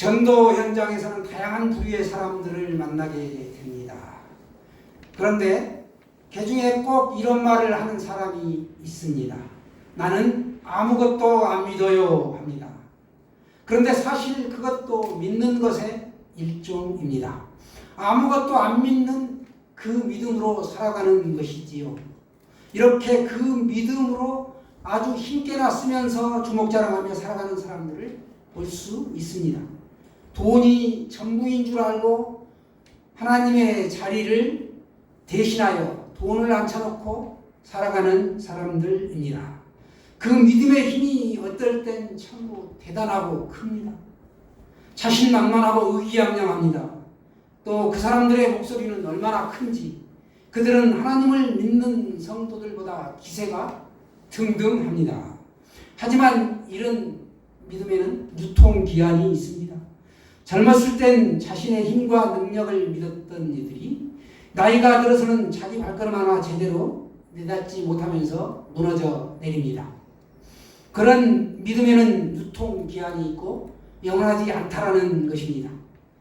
전도 현장에서는 다양한 부류의 사람들을 만나게 됩니다. 그런데 그 중에 꼭 이런 말을 하는 사람이 있습니다. 나는 아무것도 안 믿어요 합니다. 그런데 사실 그것도 믿는 것의 일종입니다. 아무것도 안 믿는 그 믿음으로 살아가는 것이지요. 이렇게 그 믿음으로 아주 힘께나 쓰면서 주먹자랑하며 살아가는 사람들을 볼 수 있습니다. 돈이 전부인 줄 알고 하나님의 자리를 대신하여 돈을 앉혀놓고 살아가는 사람들입니다. 그 믿음의 힘이 어떨 땐 참 대단하고 큽니다. 자신만만하고 의기양양합니다. 또 그 사람들의 목소리는 얼마나 큰지, 그들은 하나님을 믿는 성도들보다 기세가 등등합니다. 하지만 이런 믿음에는 유통기한이 있습니다. 젊었을 땐 자신의 힘과 능력을 믿었던 이들이 나이가 들어서는 자기 발걸음 하나 제대로 내닫지 못하면서 무너져 내립니다. 그런 믿음에는 유통기한이 있고 영원하지 않다라는 것입니다.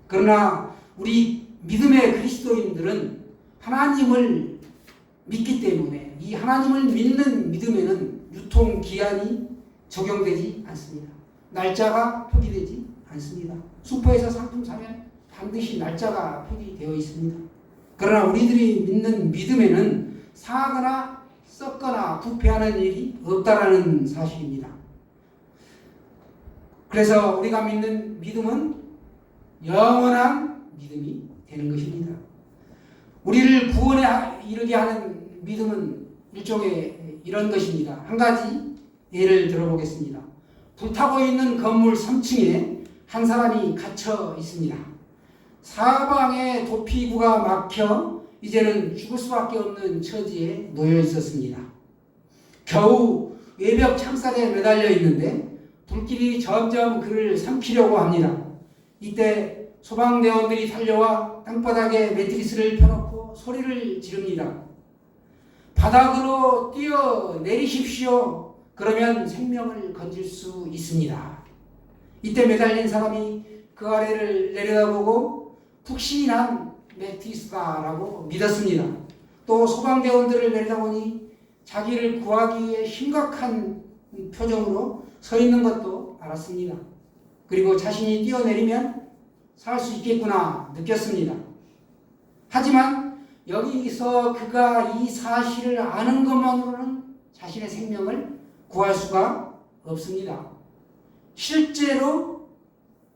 그러나 우리 믿음의 그리스도인들은 하나님을 믿기 때문에 이 하나님을 믿는 믿음에는 유통기한이 적용되지 않습니다. 날짜가 표기되지 않습니다. 슈퍼에서 상품 사면 반드시 날짜가 표기되어 있습니다. 그러나 우리들이 믿는 믿음에는 상하거나 썩거나 부패하는 일이 없다라는 사실입니다. 그래서 우리가 믿는 믿음은 영원한 믿음이 되는 것입니다. 우리를 구원에 이르게 하는 믿음은 일종의 이런 것입니다. 한 가지 예를 들어보겠습니다. 불타고 있는 건물 3층에 한 사람이 갇혀 있습니다. 사방에 도피구가 막혀 이제는 죽을 수밖에 없는 처지에 놓여 있었습니다. 겨우 외벽 창살에 매달려 있는데 불길이 점점 그를 삼키려고 합니다. 이때 소방대원들이 달려와 땅바닥에 매트리스를 펴놓고 소리를 지릅니다. 바닥으로 뛰어내리십시오. 그러면 생명을 건질 수 있습니다. 이때 매달린 사람이 그 아래를 내려다보고 푹신한 매트리스다라고 믿었습니다. 또 소방대원들을 내려다보니 자기를 구하기 위해 심각한 표정으로 서 있는 것도 알았습니다. 그리고 자신이 뛰어내리면 살 수 있겠구나 느꼈습니다. 하지만 여기서 그가 이 사실을 아는 것만으로는 자신의 생명을 구할 수가 없습니다. 실제로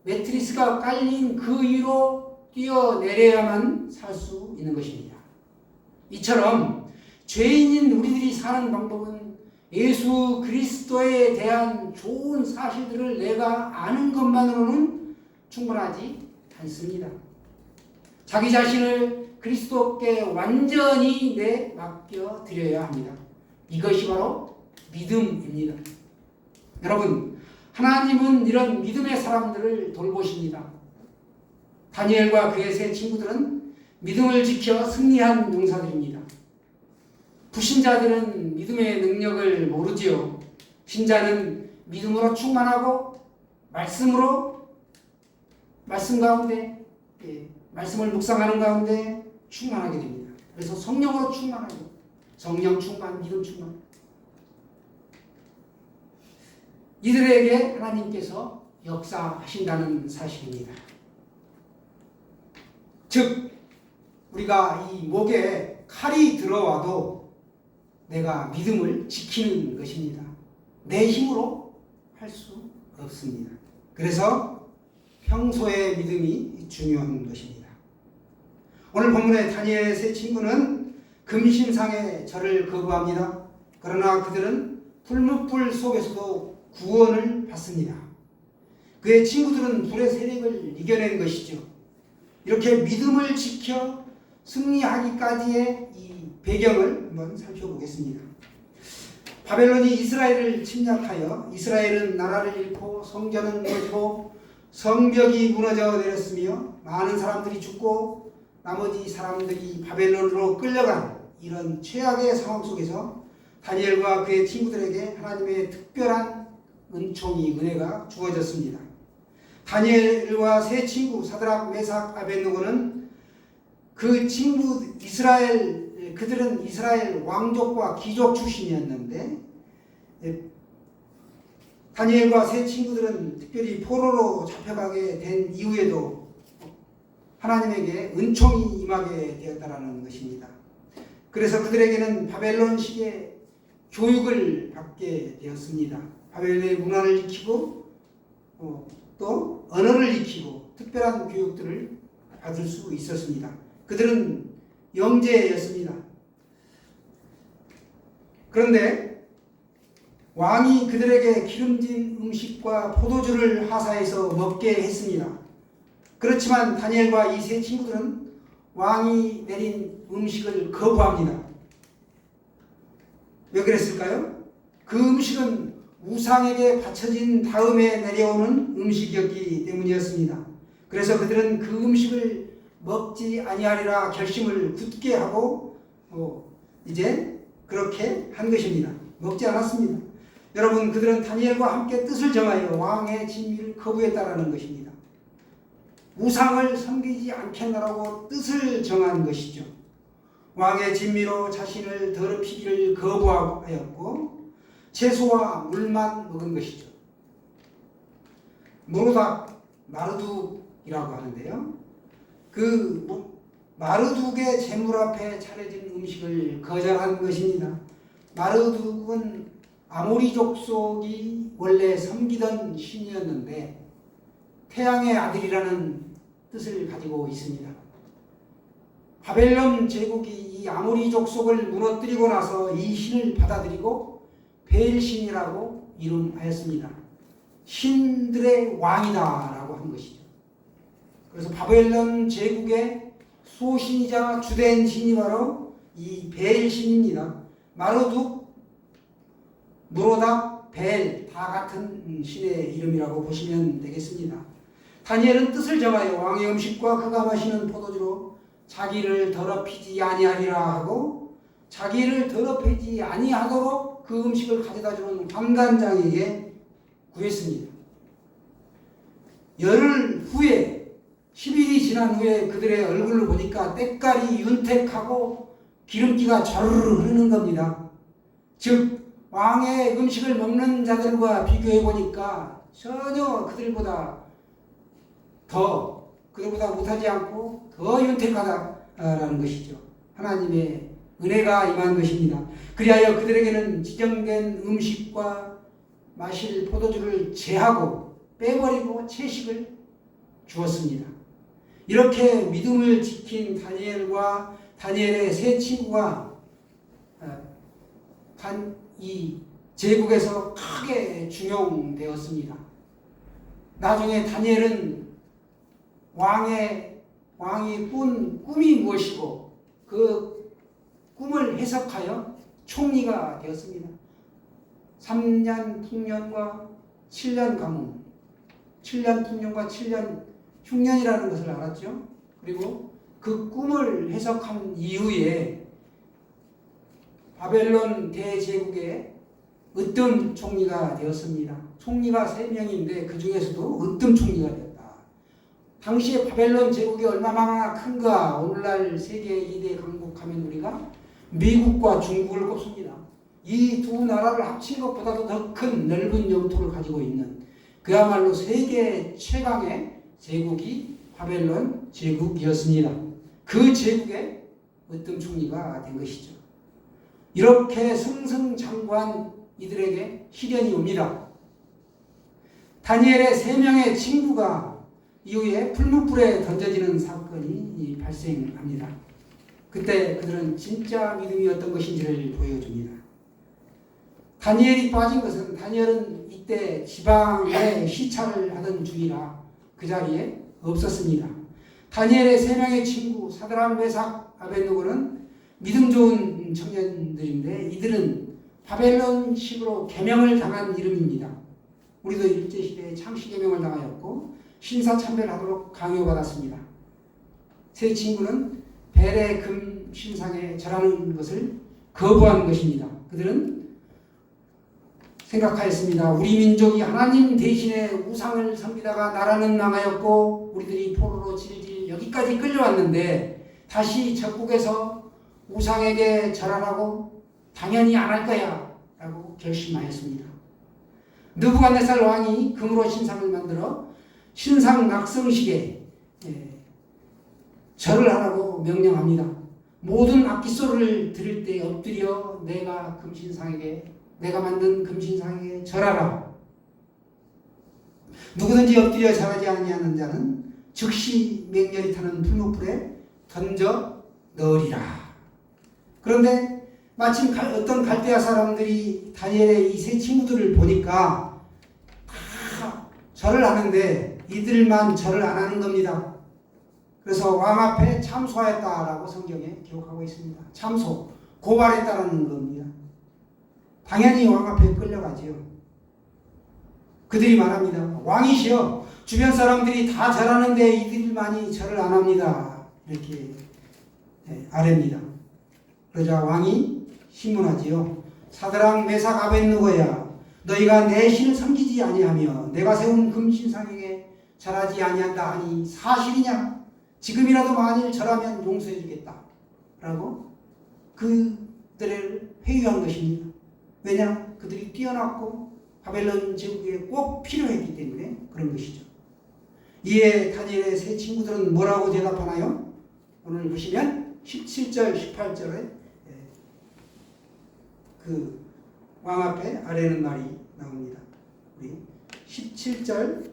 매트리스가 깔린 그 위로 뛰어내려야만 살 수 있는 것입니다. 이처럼 죄인인 우리들이 사는 방법은 예수 그리스도에 대한 좋은 사실들을 내가 아는 것만으로는 충분하지 않습니다. 자기 자신을 그리스도께 완전히 맡겨 드려야 합니다. 이것이 바로 믿음입니다. 여러분, 하나님은 이런 믿음의 사람들을 돌보십니다. 다니엘과 그의 세 친구들은 믿음을 지켜 승리한 용사들입니다. 불신자들은 믿음의 능력을 모르지요. 신자는 믿음으로 충만하고 말씀 가운데 말씀을 묵상하는 가운데 충만하게 됩니다. 그래서 성령으로 충만하죠. 성령 충만, 믿음 충만. 이들에게 하나님께서 역사하신다는 사실입니다. 즉 우리가 이 목에 칼이 들어와도 내가 믿음을 지키는 것입니다. 내 힘으로 할 수 없습니다. 그래서 평소의 믿음이 중요한 것입니다. 오늘 본문의 다니엘의 세 친구는 금신상의 절을 거부합니다. 그러나 그들은 풀무불 속에서도 구원을 받습니다. 그의 친구들은 불의 세력을 이겨낸 것이죠. 이렇게 믿음을 지켜 승리하기까지의 이 배경을 한번 살펴보겠습니다. 바벨론이 이스라엘을 침략하여 이스라엘은 나라를 잃고 성전은 무너지고 성벽이 무너져 내렸으며 많은 사람들이 죽고 나머지 사람들이 바벨론으로 끌려간 이런 최악의 상황 속에서 다니엘과 그의 친구들에게 하나님의 특별한 은총이 은혜가 주어졌습니다. 다니엘과 세 친구 사드락, 메삭, 아벳느고는 그 친구 그들은 이스라엘 왕족과 귀족 출신이었는데 다니엘과 세 친구들은 특별히 포로로 잡혀가게 된 이후에도 하나님에게 은총이 임하게 되었다라는 것입니다. 그래서 그들에게는 바벨론식의 교육을 받게 되었습니다. 바벨론의 문화를 익히고 또 언어를 익히고 특별한 교육들을 받을 수 있었습니다. 그들은 영재였습니다. 그런데 왕이 그들에게 기름진 음식과 포도주를 하사해서 먹게 했습니다. 그렇지만 다니엘과 이 세 친구들은 왕이 내린 음식을 거부합니다. 왜 그랬을까요? 그 음식은 우상에게 바쳐진 다음에 내려오는 음식이었기 때문이었습니다. 그래서 그들은 그 음식을 먹지 아니하리라 결심을 굳게 하고 이제 그렇게 한 것입니다. 먹지 않았습니다. 여러분, 그들은 다니엘과 함께 뜻을 정하여 왕의 진미를 거부했다라는 것입니다. 우상을 섬기지 않겠노라고 뜻을 정한 것이죠. 왕의 진미로 자신을 더럽히기를 거부하였고 채소와 물만 먹은 것이죠. 모로닥 마르둑이라고 하는데요. 그 마르둑의 제물 앞에 차려진 음식을 거절한 것입니다. 마르둑은 아모리 족속이 원래 섬기던 신이었는데 태양의 아들이라는 뜻을 가지고 있습니다. 바벨론 제국이 이 아모리 족속을 무너뜨리고 나서 이 신을 받아들이고 베엘신이라고 이름하였습니다. 신들의 왕이다라고 한 것이죠. 그래서 바벨론 제국의 수호신이자 주된 신이 바로 이 베엘신입니다. 마르둑, 무로닥, 벨 다 같은 신의 이름이라고 보시면 되겠습니다. 다니엘은 뜻을 정하여 왕의 음식과 그가 마시는 포도주로 자기를 더럽히지 아니하리라 하고 자기를 더럽히지 아니하도록 그 음식을 가져다주는 환관장에게 구했습니다. 열흘 후에 10일이 지난 후에 그들의 얼굴을 보니까 때깔이 윤택하고 기름기가 좌르르 흐르는 겁니다. 즉 왕의 음식을 먹는 자들과 비교해 보니까 전혀 그들보다 못하지 않고 더 윤택하다라는 것이죠. 하나님의 은혜가 임한 것입니다. 그리하여 그들에게는 지정된 음식과 마실 포도주를 제하고 빼버리고 채식을 주었습니다. 이렇게 믿음을 지킨 다니엘과 다니엘의 세 친구가 이 제국에서 크게 중용되었습니다. 나중에 다니엘은 왕이 꾼 꿈이 무엇이고 그 꿈을 해석하여 총리가 되었습니다. 3년 풍년과 7년 가뭄, 7년 풍년과 7년 흉년이라는 것을 알았죠. 그리고 그 꿈을 해석한 이후에 바벨론 대제국의 으뜸 총리가 되었습니다. 총리가 3명인데 그 중에서도 으뜸 총리가 되었다. 당시에 바벨론 제국이 얼마나 큰가. 오늘날 세계 2대 강국하면 우리가 미국과 중국을 꼽습니다. 이 두 나라를 합친 것보다도 더 큰 넓은 영토를 가지고 있는 그야말로 세계 최강의 제국이 바벨론 제국이었습니다. 그 제국의 으뜸 총리가 된 것이죠. 이렇게 승승장구한 이들에게 시련이 옵니다. 다니엘의 3명의 친구가 이후에 풀무불에 던져지는 사건이 발생합니다. 그때 그들은 진짜 믿음이 어떤 것인지를 보여줍니다. 다니엘이 빠진 것은 다니엘은 이때 지방에 시찰을 하던 중이라 그 자리에 없었습니다. 다니엘의 3명의 친구 사드락, 메삭, 아벳느고는 믿음 좋은 청년들인데 이들은 바벨론식으로 계명을 당한 이름입니다. 우리도 일제시대에 창시계명을 당하였고 신사참배하도록 강요받았습니다. 세 친구는 벨의 금 신상에 절하는 것을 거부한 것입니다. 그들은 생각하였습니다. 우리 민족이 하나님 대신에 우상을 섬기다가 나라는 망하였고 우리들이 포로로 질질 여기까지 끌려왔는데 다시 적국에서 우상에게 절하라고? 당연히 안 할 거야 라고 결심하였습니다. 느부갓네살 왕이 금으로 신상을 만들어 신상 낙성식에 절을 하라고 명령합니다. 모든 악기소리를 들을 때 엎드려 내가 만든 금신상에게 절하라. 누구든지 엎드려 절하지 아니하는 자는 즉시 맹렬히 타는 풀무불에 던져 넣으리라. 그런데 마침 어떤 갈대아 사람들이 다니엘의 이 세 친구들을 보니까 다 절을 하는데 이들만 절을 안 하는 겁니다. 그래서 왕 앞에 참소하였다라고 성경에 기록하고 있습니다. 참소, 고발했다라는 겁니다. 당연히 왕 앞에 끌려가지요. 그들이 말합니다. 왕이시여, 주변 사람들이 다 절하는데 이들만이 절을 안 합니다. 이렇게 아뢰입니다. 그러자 왕이 신문하지요. 사드락, 메삭, 아벳느고야, 너희가 내 신을 섬기지 아니하며 내가 세운 금신상에게 절하지 아니한다 하니 사실이냐? 지금이라도 만일 절하면 용서해 주겠다 라고 그들을 회유한 것입니다. 왜냐? 그들이 뛰어났고 바벨론 제국에 꼭 필요했기 때문에 그런 것이죠. 이에 다니엘의 세 친구들은 뭐라고 대답하나요? 오늘 보시면 17절, 18절에 그 왕 앞에 아뢰는 말이 나옵니다. 우리 17절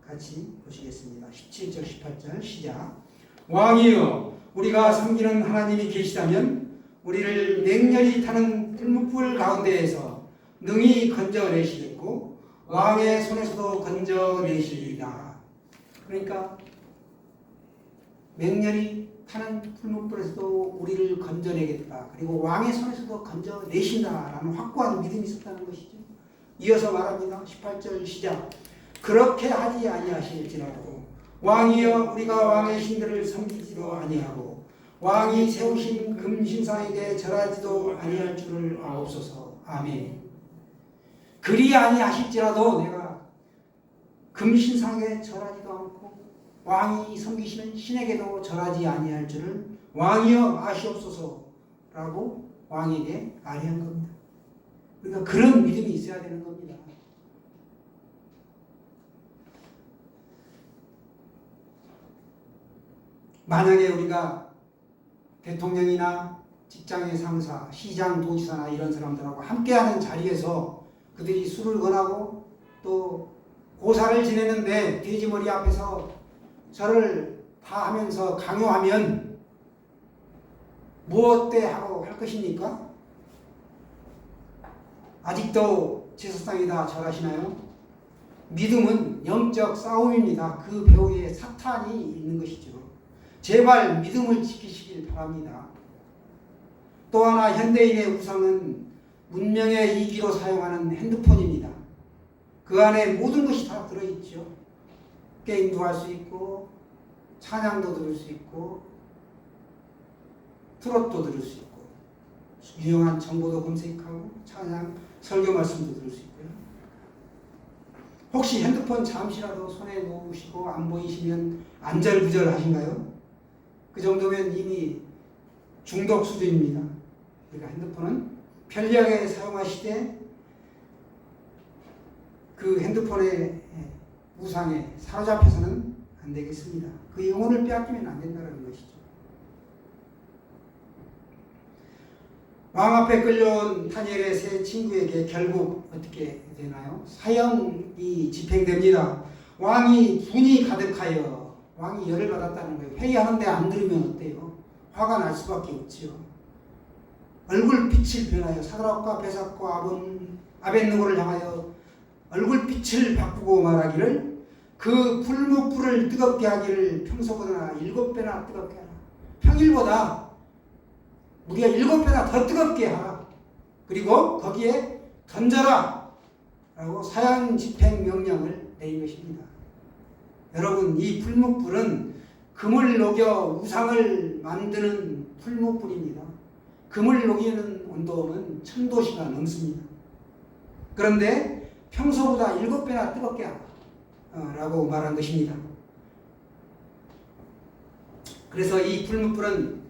같이 보시겠습니다. 17절, 18절 시작. 왕이여, 우리가 섬기는 하나님이 계시다면 우리를 맹렬히 타는 풀무불 가운데에서 능히 건져내시겠고 왕의 손에서도 건져내시리이다. 그러니까 맹렬히 타는 풀무불에서도 우리를 건져내겠다. 그리고 왕의 손에서도 건져내신다라는 확고한 믿음이 있었다는 것이죠. 이어서 말합니다. 18절 시작. 그렇게 하지 아니하실지라도 왕이여, 우리가 왕의 신들을 섬기지도 아니하고 왕이 세우신 금신상에게 절하지도 아니할 줄을 아옵소서. 아멘. 그리 아니하실지라도 내가 금신상에 절하지도 않고 왕이 섬기시는 신에게도 절하지 아니할 줄을 왕이여 아시옵소서라고 왕에게 아뢰한 겁니다. 그러니까 그런 믿음이 있어야 되는 겁니다. 만약에 우리가 대통령이나 직장의 상사, 시장, 도지사나 이런 사람들하고 함께하는 자리에서 그들이 술을 권하고 또 고사를 지내는데 돼지머리 앞에서 절을 다 하면서 강요하면 무엇대 하고 할 것입니까? 아직도 제사상에다 절하시나요? 믿음은 영적 싸움입니다. 그 배후에 사탄이 있는 것이죠. 제발 믿음을 지키시길 바랍니다. 또 하나 현대인의 우상은 문명의 이기로 사용하는 핸드폰입니다. 그 안에 모든 것이 다 들어있죠. 게임도 할 수 있고 찬양도 들을 수 있고 트롯도 들을 수 있고 유용한 정보도 검색하고 찬양, 설교 말씀도 들을 수 있고요. 혹시 핸드폰 잠시라도 손에 놓으시고 안 보이시면 안절부절하신가요? 그 정도면 이미 중독 수준입니다. 그러니까 핸드폰은 편리하게 사용하시되 그 핸드폰의 우상에 사로잡혀서는 안 되겠습니다. 그 영혼을 빼앗기면 안 된다는 것이죠. 왕 앞에 끌려온 다니엘의 세 친구에게 결국 어떻게 되나요? 사형이 집행됩니다. 왕이 분이 가득하여 왕이 열을 받았다는 거예요. 회의하는데 안 들으면 어때요? 화가 날 수밖에 없지요. 얼굴빛을 변하여 사드락과 메삭과 아벳느고를 향하여 얼굴빛을 바꾸고 말하기를 그 풀무불을 뜨겁게 하기를 평소보다 7배나 뜨겁게 하라. 평일보다 우리가 7배나 더 뜨겁게 하라. 그리고 거기에 던져라 라고 사형 집행 명령을 내린 것입니다. 여러분, 이 풀무불은 금을 녹여 우상을 만드는 풀무불입니다. 금을 녹이는 온도는 1000도씨가 넘습니다. 그런데 평소보다 7배나 뜨겁게 라고 말한 것입니다. 그래서 이 불뭇불은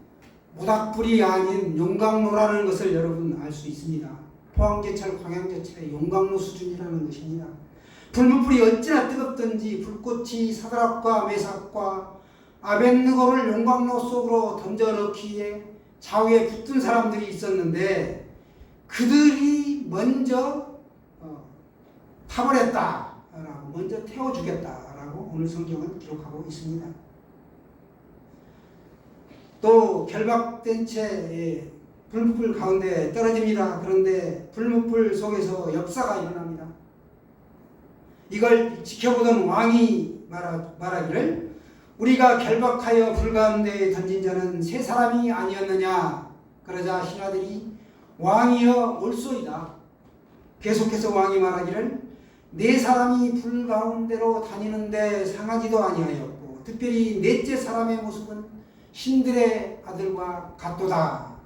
모닥불이 아닌 용광로라는 것을 여러분 알 수 있습니다. 포항제철, 광양제철의 용광로 수준이라는 것입니다. 불뭇불이 어찌나 뜨겁든지 불꽃이 사드락과 메삭과 아벳느고를 용광로 속으로 던져 넣기에 좌우에 붙은 사람들이 있었는데 그들이 먼저 타버렸다라고, 먼저 태워 주겠다라고 오늘 성경은 기록하고 있습니다. 또 결박된 채 불뭇불 가운데 떨어집니다. 그런데 불뭇불 속에서 역사가 일어납니다. 이걸 지켜보던 왕이 말하기를 우리가 결박하여 불 가운데 던진 자는 세 사람이 아니었느냐. 그러자 신하들이 왕이여 옳소이다. 계속해서 왕이 말하기를 네 사람이 불 가운데로 다니는데 상하지도 아니하였고 특별히 넷째 사람의 모습은 신들의 아들과 같도다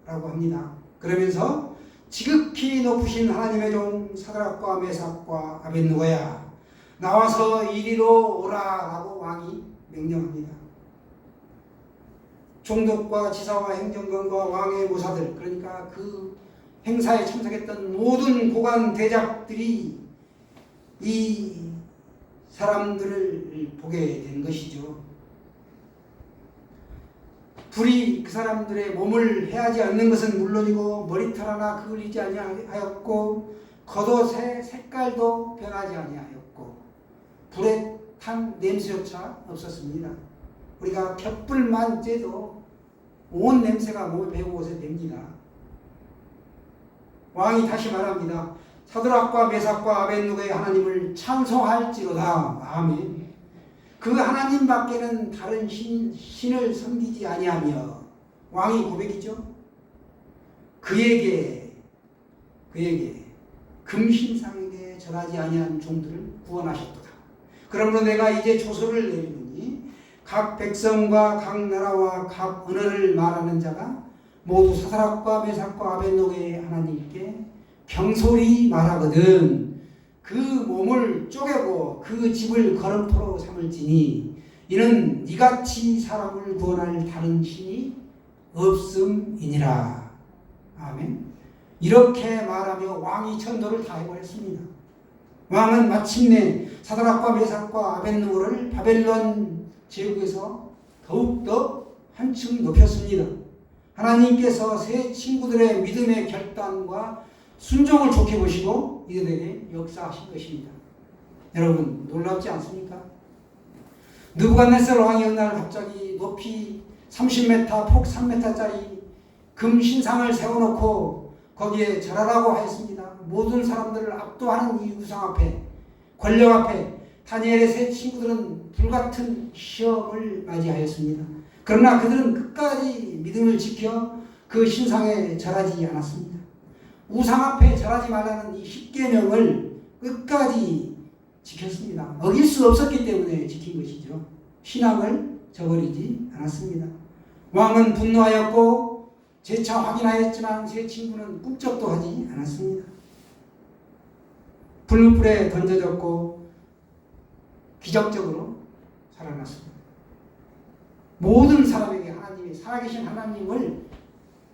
라고 합니다. 그러면서 지극히 높으신 하나님의 종 사드락과 메삭과 아벳느고야 나와서 이리로 오라 라고 왕이 명령합니다. 총독과 지사와 행정관과 왕의 모사들, 그러니까 그 행사에 참석했던 모든 고관 대작들이 이 사람들을 보게 된 것이죠. 불이 그 사람들의 몸을 해하지 않는 것은 물론이고 머리털 하나 그을리지 아니하였고 겉옷의 색깔도 변하지 아니하였고 불에 탄 냄새조차 없었습니다. 우리가 겹불만 쬐도 온 냄새가 몸에 배고 옷에 붑니다. 왕이 다시 말합니다. 사드락과 메삭과 아벳느고의 하나님을 찬송할지로다. 아멘. 그 하나님밖에는 다른 신을 섬기지 아니하며 왕이 고백이죠. 그에게 금신상에게 절하지 아니한 종들을 구원하셨도다. 그러므로 내가 이제 조서를 내리노니 각 백성과 각 나라와 각 언어를 말하는 자가 모두 사드락과 메삭과 아벳느고의 하나님께 경솔히 말하거든 그 몸을 쪼개고 그 집을 거름토로 삼을지니 이는 이같이 사람을 구원할 다른 신이 없음이니라. 아멘. 이렇게 말하며 왕이 천도를 다 해버렸습니다. 왕은 마침내 사드락과 메삭과 아벳느고를 바벨론 제국에서 더욱더 한층 높였습니다. 하나님께서 세 친구들의 믿음의 결단과 순종을 좋게 보시고 이들에게 역사하신 것입니다. 여러분 놀랍지 않습니까? 느부갓네살 왕이 어느 날 갑자기 높이 30m, 폭 3m짜리 금 신상을 세워놓고 거기에 절하라고 하였습니다. 모든 사람들을 압도하는 이 우상 앞에, 권력 앞에 다니엘의 세 친구들은 불같은 시험을 맞이하였습니다. 그러나 그들은 끝까지 믿음을 지켜 그 신상에 절하지 않았습니다. 우상 앞에 절하지 말라는 이 십계명을 끝까지 지켰습니다. 어길 수 없었기 때문에 지킨 것이죠. 신앙을 저버리지 않았습니다. 왕은 분노하였고 재차 확인하였지만 세 친구는 꿈쩍도 하지 않았습니다. 불못불에 던져졌고 기적적으로 살아났습니다. 모든 사람에게 하나님이 살아계신 하나님을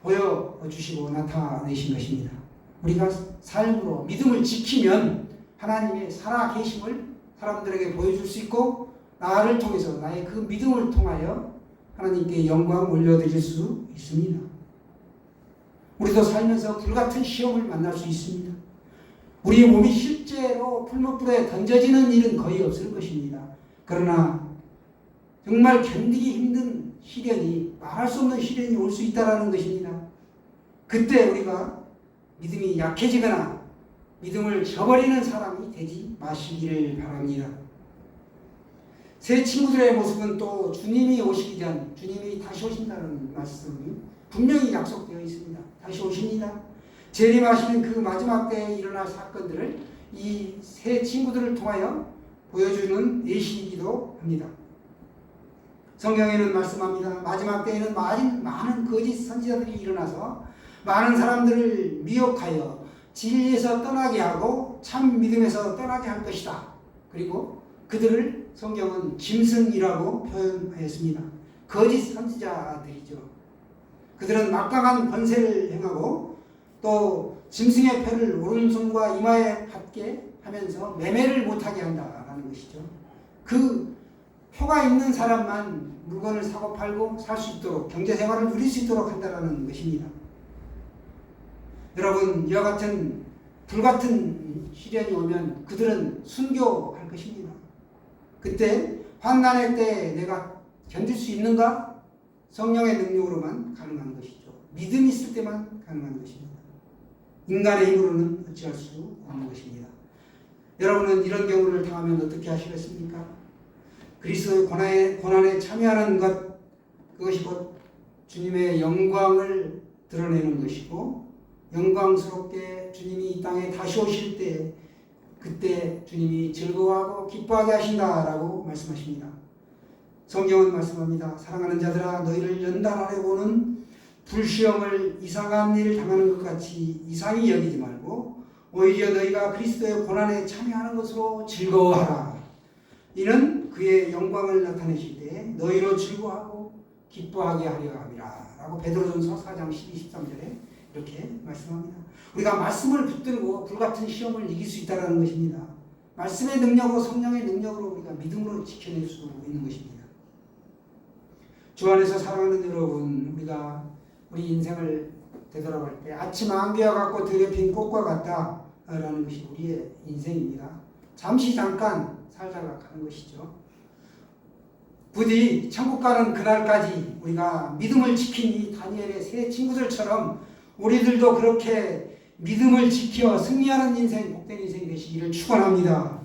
보여주시고 나타내신 것입니다. 우리가 삶으로 믿음을 지키면 하나님의 살아계심을 사람들에게 보여줄 수 있고 나를 통해서 나의 그 믿음을 통하여 하나님께 영광 올려드릴 수 있습니다. 우리도 살면서 불같은 시험을 만날 수 있습니다. 우리의 몸이 실제로 불못불에 던져지는 일은 거의 없을 것입니다. 그러나 정말 견디기 힘든 시련이, 말할 수 없는 시련이 올 수 있다는 것입니다. 그때 우리가 믿음이 약해지거나 믿음을 저버리는 사람이 되지 마시기를 바랍니다. 세 친구들의 모습은 또 주님이 오시기 전, 주님이 다시 오신다는 말씀이 분명히 약속되어 있습니다. 다시 오십니다. 재림하시는 그 마지막 때에 일어날 사건들을 이 세 친구들을 통하여 보여주는 예시이기도 합니다. 성경에는 말씀합니다. 마지막 때에는 많은 거짓 선지자들이 일어나서 많은 사람들을 미혹하여 진리에서 떠나게 하고 참 믿음에서 떠나게 할 것이다. 그리고 그들을 성경은 짐승이라고 표현하였습니다. 거짓 선지자들이죠. 그들은 막강한 권세를 행하고 또 짐승의 표를 오른손과 이마에 받게 하면서 매매를 못하게 한다라는 것이죠. 그 표가 있는 사람만 물건을 사고 팔고 살 수 있도록 경제생활을 누릴 수 있도록 한다는 것입니다. 여러분, 이와 같은 불같은 시련이 오면 그들은 순교할 것입니다. 그때 환난의 때 내가 견딜 수 있는가? 성령의 능력으로만 가능한 것이죠. 믿음이 있을 때만 가능한 것입니다. 인간의 힘으로는 어찌할 수 없는 것입니다. 여러분은 이런 경우를 당하면 어떻게 하시겠습니까? 그리스도의 고난에 참여하는 것, 그것이 곧 주님의 영광을 드러내는 것이고 영광스럽게 주님이 이 땅에 다시 오실 때 그때 주님이 즐거워하고 기뻐하게 하신다라고 말씀하십니다. 성경은 말씀합니다. 사랑하는 자들아, 너희를 연단하려고는 불시험을 이상한 일 당하는 것 같이 이상히 여기지 말고 오히려 너희가 그리스도의 고난에 참여하는 것으로 즐거워하라. 이는 그의 영광을 나타내실 때 너희로 즐거워하고 기뻐하게 하려 함이라 라고 베드로전서 4장 12, 13절에 이렇게 말씀합니다. 우리가 말씀을 붙들고 불같은 시험을 이길 수 있다는 것입니다. 말씀의 능력으로 성령의 능력으로 우리가 믿음으로 지켜낼 수 있는 것입니다. 주 안에서 사랑하는 여러분, 우리가 우리 인생을 되돌아볼 때 아침 안개와 같고 들에 핀 꽃과 같다라는 것이 우리의 인생입니다. 잠시 잠깐 살다가 가는 것이죠. 부디 천국 가는 그날까지 우리가 믿음을 지킨 이 다니엘의 세 친구들처럼 우리들도 그렇게 믿음을 지켜 승리하는 인생, 복된 인생이 되시기를 축원합니다.